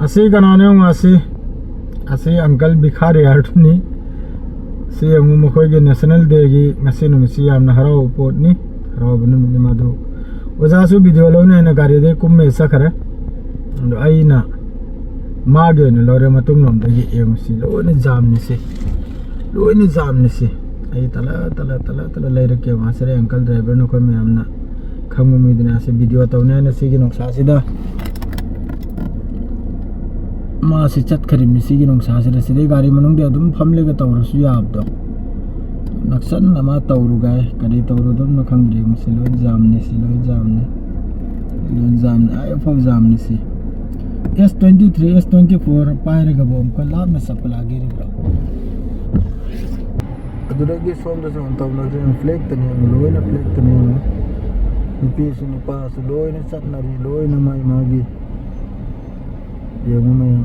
असी कनाने असी अंकल भिखारी आर्टनी सी अंगु मखोय के नेशनल डे की ngasi numisi yamna haraw potni haraw bनु मिनि माधु ओजासु वीडियो लोने न गाड़ी दे कुम्मे सखरे ndo aina मागे न लरे मतुंग लम दगी एमसी लोने जामनि से आई तला तला तला तला लेर के वासरे अंकल ड्राइवर न को मैमना खंगु मिदना से वीडियो तौने न सिगी नोंसा सिदा मा से चट खरिमनि सिगी नोंसा से गाड़ी मनुंग दे अदुम फमले ग तौरसु याबदो नक्सन नमा तौरु गाय करी तौरु दम न खंगरे मुसे लोय जामनि आय फग जामनि से S23 S24 पायरे ग बोम को लाभ में सब लागे रे ब्रो अदुरगे सोम द सोम तौन द फ्लैग तने लोय न फ्लैग तने पीस न पास लोय न सटनरी लोय न माई मागी येगु में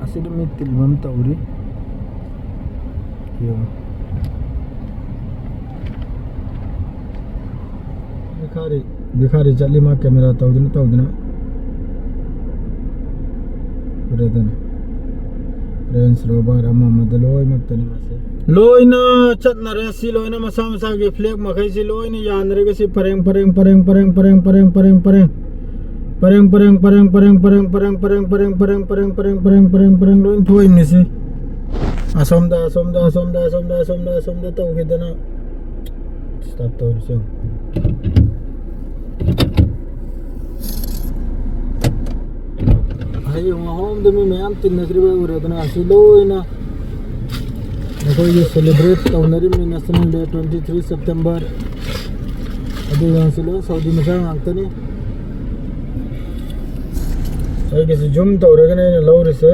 असिद मितिल बम तौरी भिखारी चली मा कैमरा तौदना रेंज रोवर अमद लोय मक्तनी मासे लोयना चटनरे सी लोयना मसा मसा के फ्लैग मखै सी लोयना यानरे के सी परंग लोइन थोइने से असमदा तौखिदना स्टॉप तौरसे हाय होम दमी मैम तिनग्रिबे उरेदना असि लोइना नकोय सेलिब्रेट तौनरि नेशनल डे 23 सितंबर अदि यांसिलो सऊदी मसा आंतनी ay के जूम तौरगने लौरिसे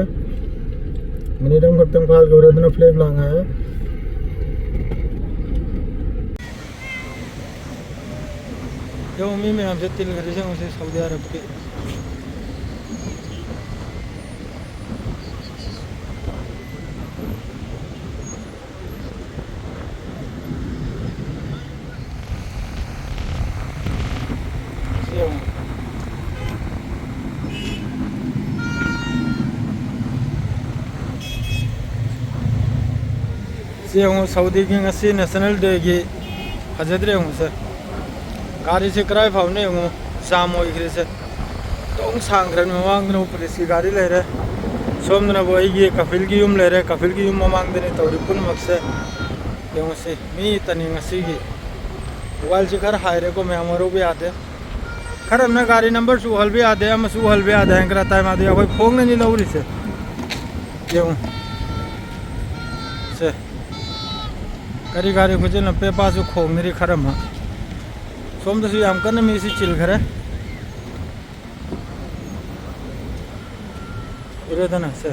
मिनिटम खत्म फाल गौरदना फ्लैग लांगा है जो मी में हमसे तिल घर से उसे सऊदी अरब के सऊदी की ngasi नेशनल डे की फजदरे हूँ सर गाड़ी से कराए फावने हूँ जाम हो इधर से तो सांग्रन में मांग रहे पुलिस की गाड़ी ले रहे सोमना वो ये कफिल की यूम ले रहे कफिल की यूम मांग देने तो रिपुन मकसे क्यों से मी तनी ngasi की वाल से कर हायरे को मैं हमारों भी आते खर हमने गाड़ी नंबर सुहल भी आते हम सुहल भी आते हैं कराता है माधु कोई फोंग नहीं लौरी से क्यों से करी गाड़ी खुजे न पे पास खोंग मेरी खरम है सोम तो हम करने में इसी चिल घर है इरे ना से